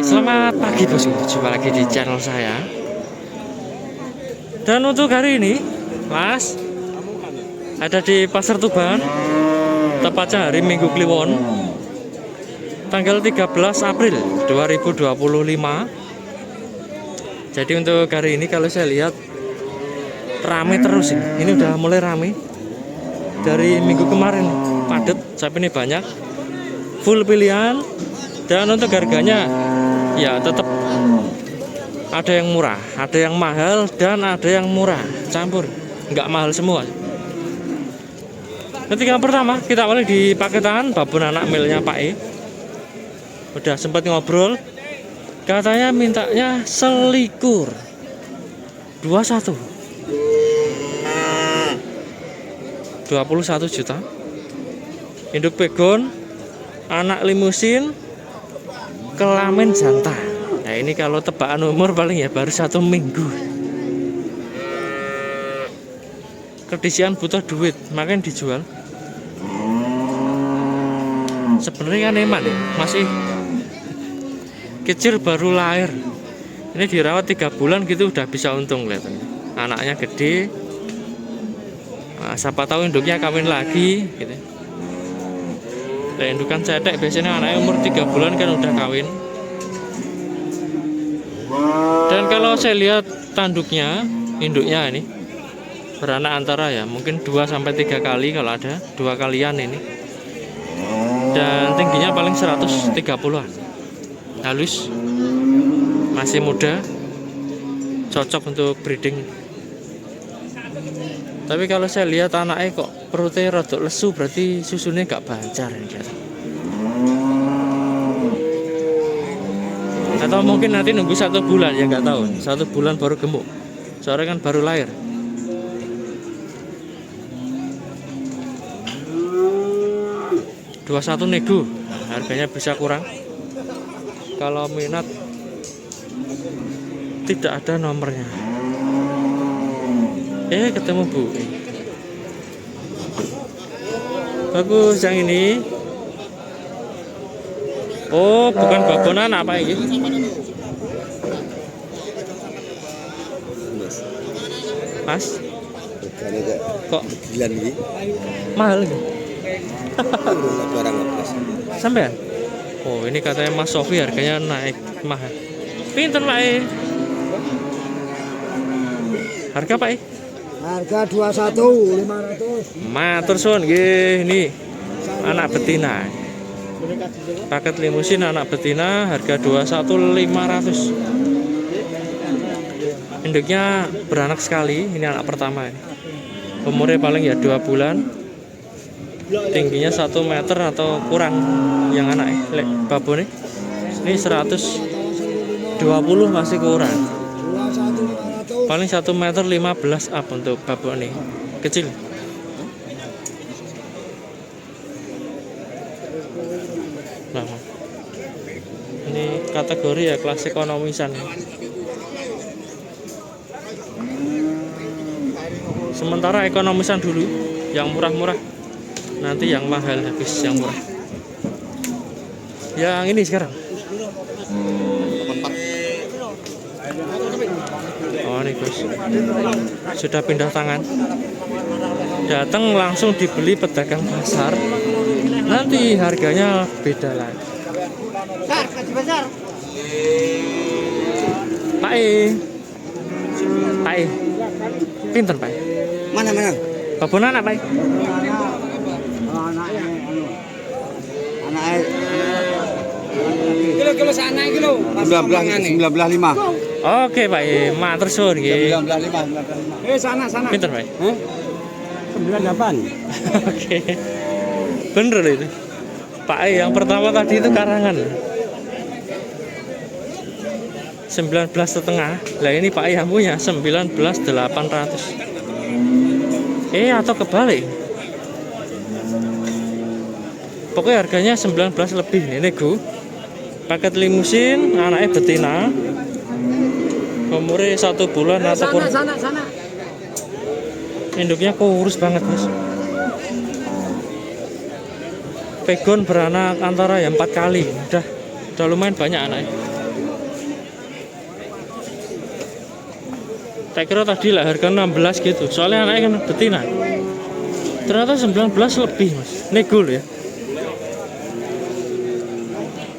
Oke, selamat pagi bosku. Jumpa lagi di channel saya. Dan untuk hari ini, Mas, ada di Pasar Tuban, tepatnya hari Minggu Kliwon, tanggal 13 April 2025. Jadi untuk hari ini kalau saya lihat rame terus ini. Ini udah mulai rame dari minggu kemarin, padat sampai ini banyak, full pilihan. Dan untuk harganya ya tetap ada yang murah, ada yang mahal, dan ada yang murah campur, nggak mahal semua. Ketika yang pertama kita awali di paketan babon anak milnya Pak E. Udah sempat ngobrol, katanya mintanya selikur 21 juta. Induk pegon, anak limusin, kelamin jantan. Nah ini kalau tebakan umur paling ya baru 1 minggu. Kedisian butuh duit, makanya dijual. Sebenarnya kan eman ya, masih kecil baru lahir. Ini dirawat 3 bulan gitu udah bisa untung kelihatannya. Anaknya gede. Nah, siapa tahu induknya kawin lagi gitu. Nah, indukan cetek biasanya anaknya umur 3 bulan kan udah kawin. Dan kalau saya lihat tanduknya, induknya ini beranak antara ya mungkin 2-3 kali, kalau ada 2 kalian ini. Dan tingginya paling 130-an. Halus, masih muda, cocok untuk breeding. Tapi kalau saya lihat anaknya kok perutnya rada lesu, berarti susunya gak bancar ini. Atau mungkin nanti nunggu 1 bulan, ya nggak tahu. 1 bulan baru gemuk, soalnya kan baru lahir. Dua 21 nego, harganya bisa kurang. Kalau minat tidak ada nomornya. Ketemu Bu. Bagus yang ini. Oh, bukan babonan, apa ini? Mas? Kok Bulan ini mahal gitu? barang Sampean? Oh, ini katanya Mas Sofi harganya naik mahal. Pinten Pak E? Harga Pak E? Harga 21.500. Matur suwun nggih, ini anak betina. Paket limusin anak betina harga 21.500. Induknya beranak sekali, ini anak pertama ini. Umurnya paling ya 2 bulan. Tingginya 1 meter atau kurang yang anak babon ini 120 masih kurang. Paling 1 meter 15 up untuk babon ini. Kecil. Nah, ini kategori ya kelas ekonomisan. Sementara ekonomisan dulu, yang murah-murah. Nanti yang mahal habis yang murah. Yang ini sekarang. Oh ini Gus, sudah pindah tangan. Datang langsung dibeli pedagang pasar. Nanti harganya beda lagi. Pak E, Pak E, pinter Pak E. Mana? Babon anak Pak E. Anak Kilo sana kilo. 19.5. Oke Pak E, matur suwun nggih. 19.5. Sana. Pinter Pak E. 98. Oke. Bener itu. Pak E yang pertama tadi itu karangan. 19,5. Lah ini Pak E yang punya 19.800. Atau kebalik. Pokoknya harganya 19 lebih ini nego. Paket limusin, anaknya betina. Umurnya 1 bulan atau kurang. Sana. Induknya kurus banget Mas. Pegon beranak antara ya 4 kali. Udah lumayan banyak anaknya. Tak kira tadi lah harga 16 gitu. Soalnya anaknya kan betina. Ternyata 19 lebih, Mas. Nego loh ya.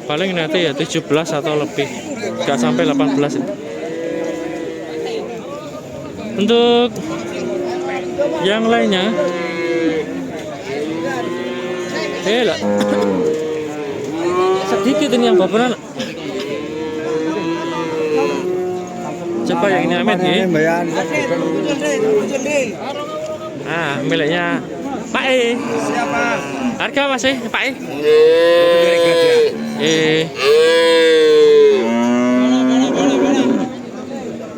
Paling nanti ya 17 atau lebih. Enggak sampai 18 ya. Untuk yang lainnya lah. Sedikit ini yang baperan. Coba yang ini Ahmed ya. Nah, miliknya Pak E. Siapa? Harga masih Pak E.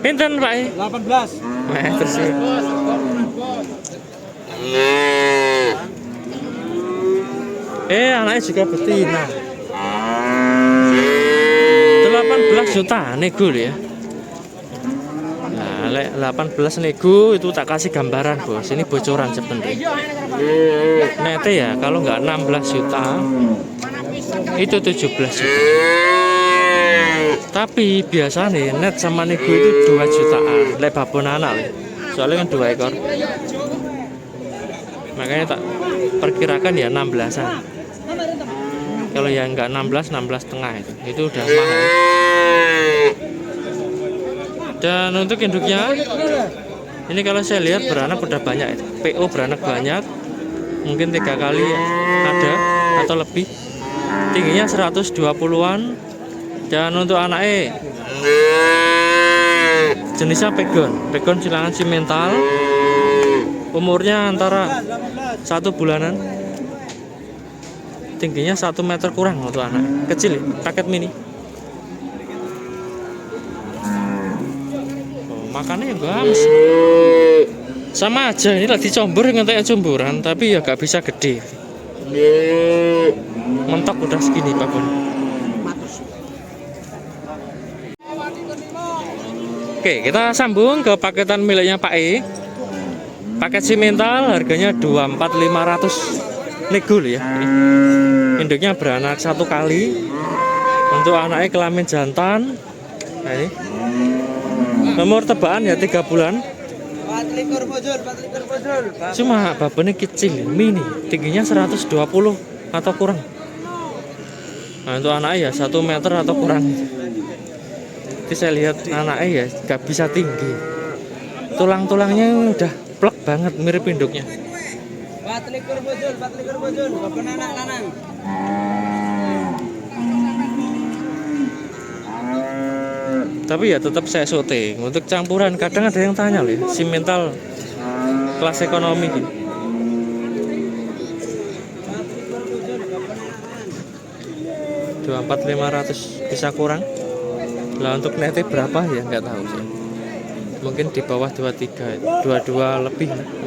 Pinten Pak E? 18. Terus. Anaknya juga betina. 18 juta nego ya. Nah, 18 nego itu tak kasih gambaran, Bos. Ini bocoran sebenarnya. Nete ya, kalau nggak 16 juta itu 17 juta. Tapi biasanya net sama nego itu 2 jutaan. Lek babon anak. Soalnya kan 2 ekor. Makanya tak perkirakan ya 16-an. Kalau yang enggak 16, 16 setengah itu udah mahal. Dan untuk induknya, ini kalau saya lihat beranak udah banyak. PO beranak banyak, mungkin 3 kali ada atau lebih. Tingginya 120-an. Dan untuk anaknya jenisnya pegon silangan simental. Umurnya antara 1 bulanan. Tingginya 1 meter kurang untuk anak kecil ya, paket mini. Makannya bagus. Sama aja, ini lagi combur ngentek comboran, tapi ya gak bisa gede. Mentok udah segini Pak Bun. Oke, kita sambung ke paketan miliknya Pak E. Paket simental harganya 24.500. Nego ya. Induknya beranak 1 kali. Untuk anaknya kelamin jantan. Nah ini. Nomor tebaan ya 3 bulan. Cuma babonnya kecil, mini. Tingginya 120 atau kurang. Nah untuk anaknya ya 1 meter atau kurang. Jadi saya lihat anaknya ya gak bisa tinggi. Tulang-tulangnya udah plek banget, mirip induknya. 24 bojol, babon anak lanang. Tapi ya tetap saya syuting untuk campuran. Kadang ada yang tanya loh, simental kelas ekonomi gitu. Rp24.500 bisa kurang. Lah untuk nete berapa ya nggak tahu sih. Mungkin di bawah 23, 22 lebih mungkin.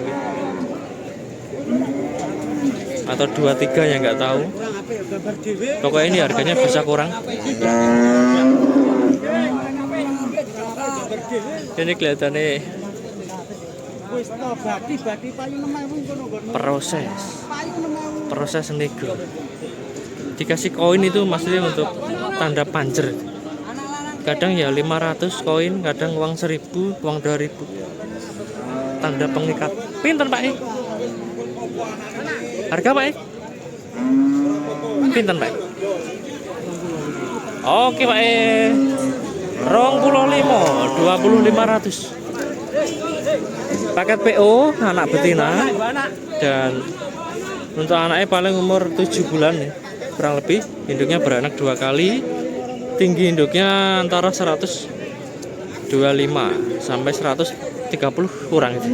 Atau 23 ya nggak tahu. Pokoknya ini harganya bisa kurang. Ini kelihatannya proses nego. Dikasih koin itu maksudnya untuk tanda panjer. Kadang ya 500 koin, kadang uang 1.000, uang 2.000. Tanda pengikat. Pinten Pak E? Harga Pak E? Pinten Pak E? Oke Pak E. 20.500. Paket PO anak betina. Dan untuk anaknya paling umur 7 bulan ya, kurang lebih. Induknya beranak 2 kali. Tinggi induknya antara 125 sampai 130 kurang itu.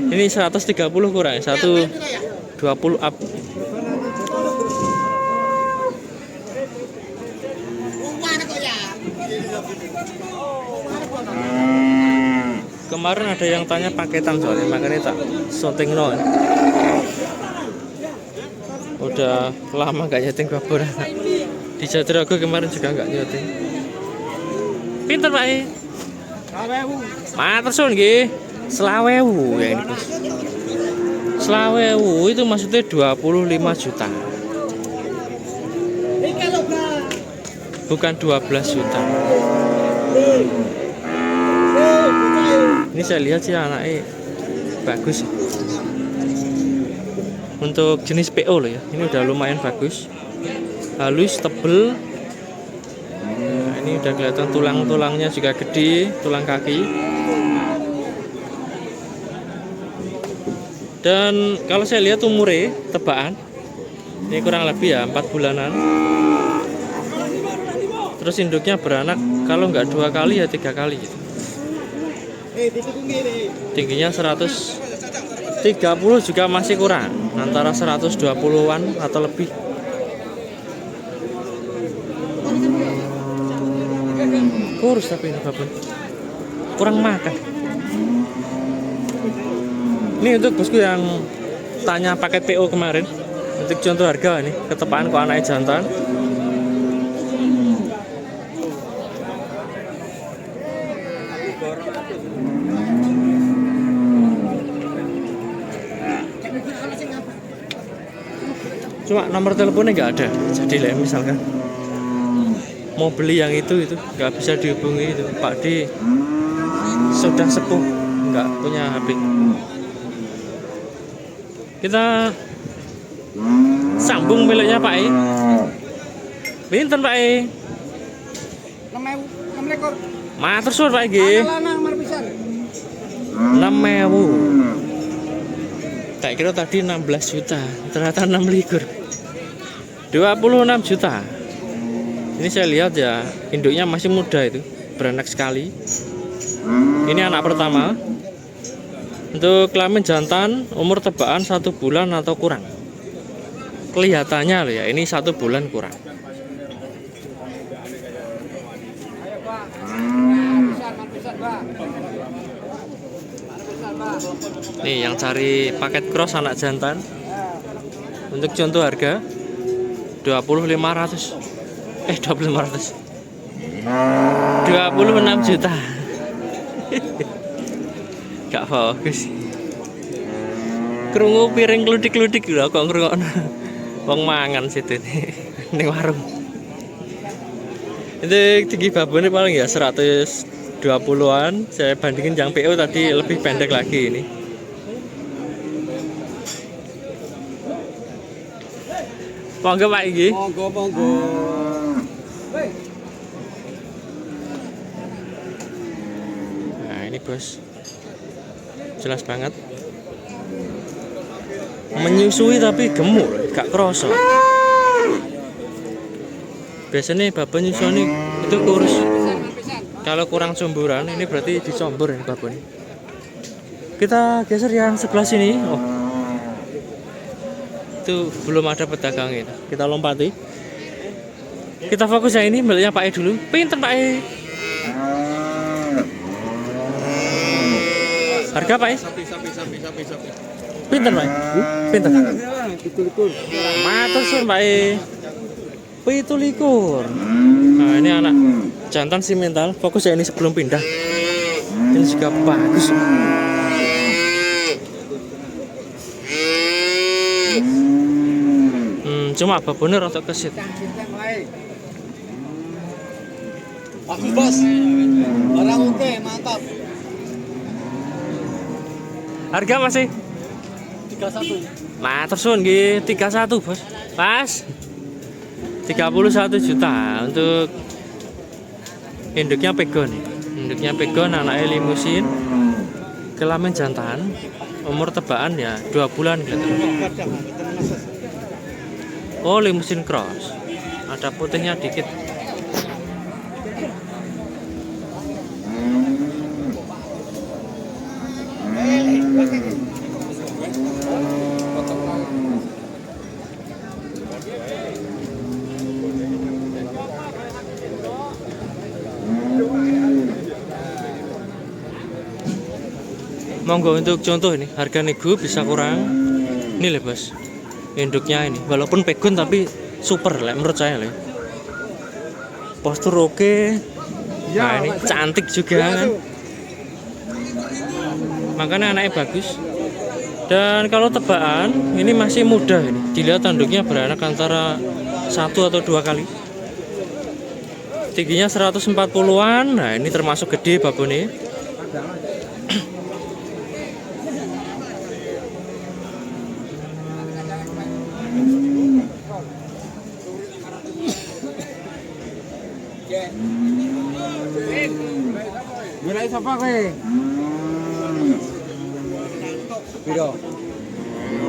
Ini 130 kurang, 120 up. Kemarin ada yang tanya paketan soalnya, makanya tak syuting no. Udah lama gak nyeting babon. Di Jatirogo kemarin juga nggak nyeting. Pinter Pak E? 20.000. Matur suwun nggih. 20.000 ya ini Bos. 20.000 itu maksudnya 25 juta. Bukan 12 juta. Ini saya lihat sih anaknya bagus. Untuk jenis PO loh ya, ini udah lumayan bagus, halus, tebel. Nah, ini udah kelihatan tulang-tulangnya juga gede, tulang kaki. Dan kalau saya lihat umurnya tebakan, ini kurang lebih ya 4 bulanan. Terus induknya beranak kalau nggak 2 kali ya 3 kali gitu. Tingginya 130 juga masih kurang, antara 120-an atau lebih. Kurus tapi ini babon, kurang makan. Ini untuk bosku yang tanya paket PO kemarin, untuk contoh harga nih, ketepaan kok anaknya jantan. Cuma nomor teleponnya nggak ada, jadi lah misalkan mau beli yang itu nggak bisa dihubungi itu. Pak D sudah sepuh, nggak punya HP. Kita sambung miliknya Pak E. Pinten Pak E? 6 ekor. Matur suwun Pak E. Lanang mar pisan. 6.000. Tak kira tadi 16 juta, ternyata 6 likur. 26 juta. Ini saya lihat ya, induknya masih muda itu, beranak sekali. Ini anak pertama. Untuk kelamin jantan, umur tebakan 1 bulan atau kurang. Kelihatannya loh ya, ini 1 bulan kurang. Nih yang cari paket cross anak jantan, untuk contoh harga 25.500. 26 juta. Gak fokus. Krungu piring kludik-kludik lho kok ngrungokno. Wong mangan situ ning warung. Itu tinggi babonnya paling ya 120-an. Saya bandingin yang PO tadi lebih pendek lagi ini. Monggo Pak iki. Monggo. Nah, ini bos. Jelas banget. Menyusui tapi gemuk, gak kroso. Biasanya babon nyusui itu kurus. Kalau kurang sumburan, ini berarti dicombur ini babon. Kita geser yang sebelah sini. Oh. Itu belum ada pedagang itu. Kita lompati. Kita fokus yang ini miliknya Pak E dulu. Pinten Pak E? Harga Pak E? Sapi. Pinten Pak E? Pinten? 17. Matur suwun Pak E. 17. Nah, ini anak jantan simental. Fokus ya ini sebelum pindah. Ini juga bagus. Cuma babonnya rotok kesit. Aku bos. Barang oke, mantap. Harga masih 31. matur suwun nggih 31 bos. Pas 31 juta untuk induknya pegon. Induknya pegon, anaknya limusin, kelamin jantan, umur tebakan ya 2 bulan gitu. Oh, limusin cross. Ada putihnya dikit. Monggo untuk contoh ini, harga nego bisa kurang. Ini lah bos, induknya ini, walaupun pegon tapi super lah menurut saya lah. Postur oke. Nah ini cantik juga kan. Makanya anaknya bagus. Dan kalau tebakan ini masih muda ini. Dilihat tanduknya beranak antara 1 atau 2 kali. Tingginya 140-an. Nah ini termasuk gede babonnya. Mulai siapa kowe? Piro?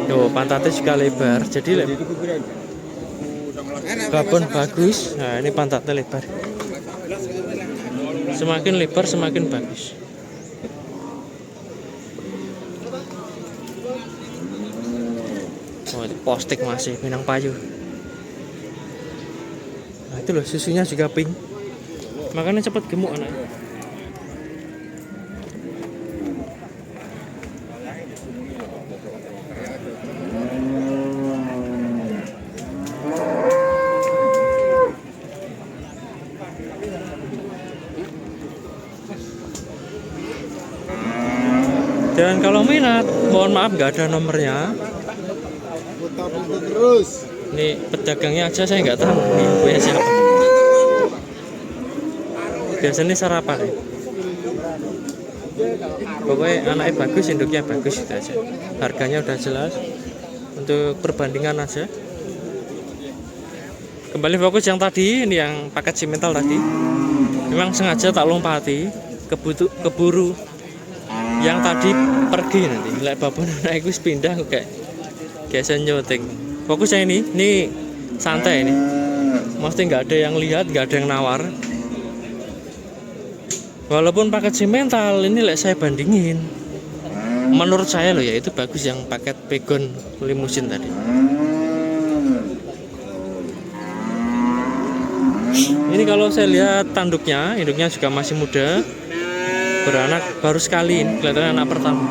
Tuh pantatnya juga lebar, jadi babon bagus. Nah ini pantatnya lebar, semakin lebar semakin bagus. Oh, postik masih Minang Payu. Nah itu loh, susunya juga pink, makanya cepat gemuk anaknya. Dan kalau minat, mohon maaf nggak ada nomornya. Putar terus. Ini pedagangnya aja saya nggak tahu nih punya siapa. Biasanya sarapan ya. Pokoknya anaknya bagus, induknya bagus itu aja. Harganya udah jelas. Untuk perbandingan aja. Kembali fokus yang tadi, ini yang paket simental tadi. Memang sengaja tak lompati, keburu yang tadi pergi nanti. Lek babon anak gue pindah kayak senyoting. Fokusnya ini santai ini. Mesti nggak ada yang lihat, nggak ada yang nawar. Walaupun paket simental ini lek saya bandingin, menurut saya loh ya itu bagus yang paket pegon limusin tadi. Ini kalau saya lihat tanduknya, induknya juga masih muda, beranak baru sekali, kelihatannya anak pertama.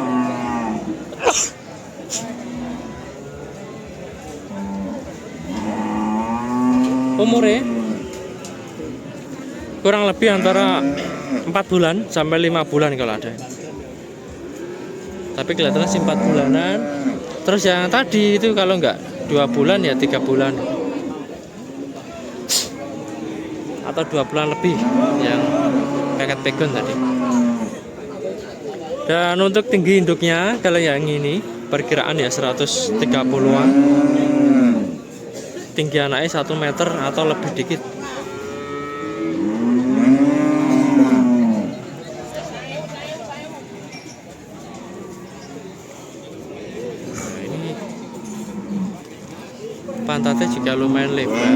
Umurnya kurang lebih antara 4 bulan sampai 5 bulan kalau ada. Tapi kelihatannya sih 4 bulanan. Terus yang tadi itu kalau enggak 2 bulan ya 3 bulan. Atau 2 bulan lebih yang paket pegon tadi. Dan untuk tinggi induknya kalau yang ini perkiraan ya 130-an. Tinggi anaknya 1 meter atau lebih dikit. Nah, ini pantatnya juga lumayan lebar,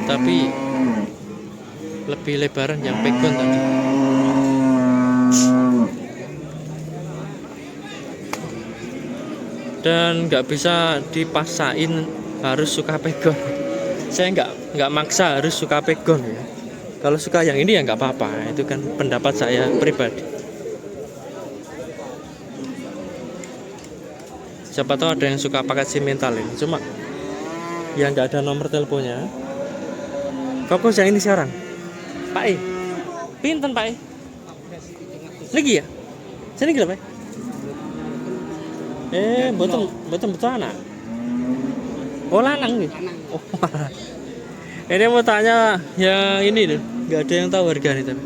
tapi lebih lebaran yang pegon tadi. Dan nggak bisa dipaksain harus suka pegon. Saya nggak maksa harus suka pegon ya. Kalau suka yang ini ya nggak apa-apa. Itu kan pendapat saya pribadi. Siapa tahu ada yang suka paket simental ini. Cuma yang nggak ada nomor teleponnya. Fokus yang ini sekarang. Pak E, pinten Pak E? Lagi ya? Sini gila Pak E? betul anak. Oh lanang nih. Oh, ini mau tanya yang ini deh, nggak ada yang tahu harga nih tapi.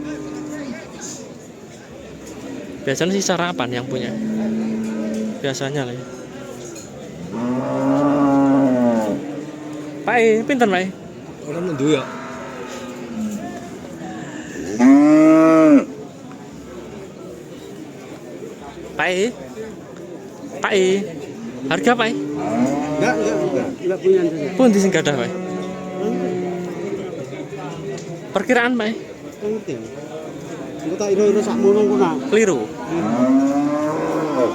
Biasanya sih sarapan yang punya. Biasanya lah. Ya. Pak E, pinten Pak E? Orang mendu ya. Pak E, Pak E, harga Pak E? Enggak punya saja. Pun di singgadah Pak E. Perkiraan Pak E? Penting. Engko tak iro-iro sak mono kuna. Keliru.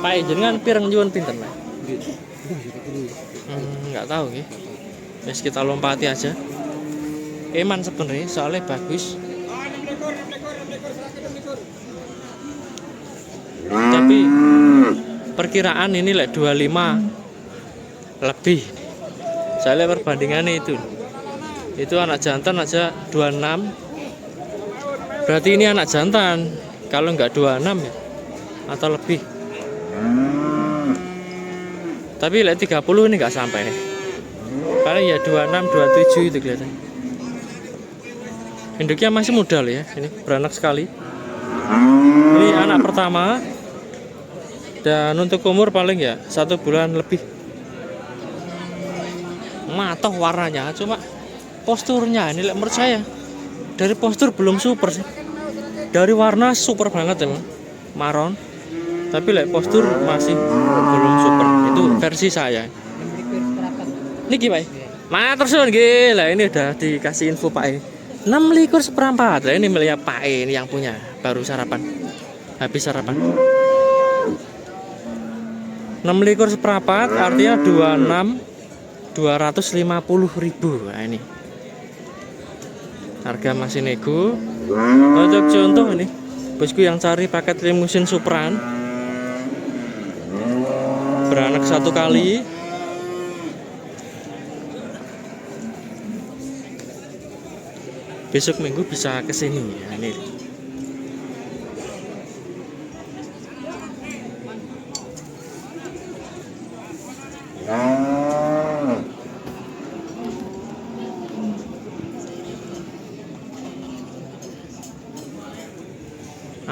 Pak E jenengan pireng nyuwun pinten Pak E? Nggak tahu nggih. Wis kita lompati aja. Eman sebenarnya soalnya bagus. Tapi perkiraan ini like 25 lebih. Saya lihat perbandingannya itu anak jantan aja 26. Berarti ini anak jantan. Kalau nggak 26 ya atau lebih. Tapi like 30 ini nggak sampai nih. Paling ya 26, 27 itu kelihatan. Induknya masih muda loh ya. Ini beranak sekali. Ini anak pertama. Dan untuk umur paling ya 1 bulan lebih. Matoh warnanya, cuma posturnya ini menurut saya dari postur belum super sih. Dari warna super banget emang, maron. Tapi postur masih belum super. Itu versi saya. Niki Pak. Matur suwun nggih. Lah ini udah dikasih info Pak. 6,4. Lah ini miliknya Pak ini yang punya. Baru sarapan. Habis sarapan. 6,4 artinya 250.000. Nah ini. Harga masih nego. Untuk contoh ini, bosku yang cari paket limusin Supran beranak 1 kali. Besok minggu bisa kesini. Nah, ini.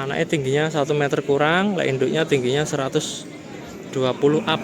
Anaknya tingginya 1 meter kurang, induknya tingginya 120 up.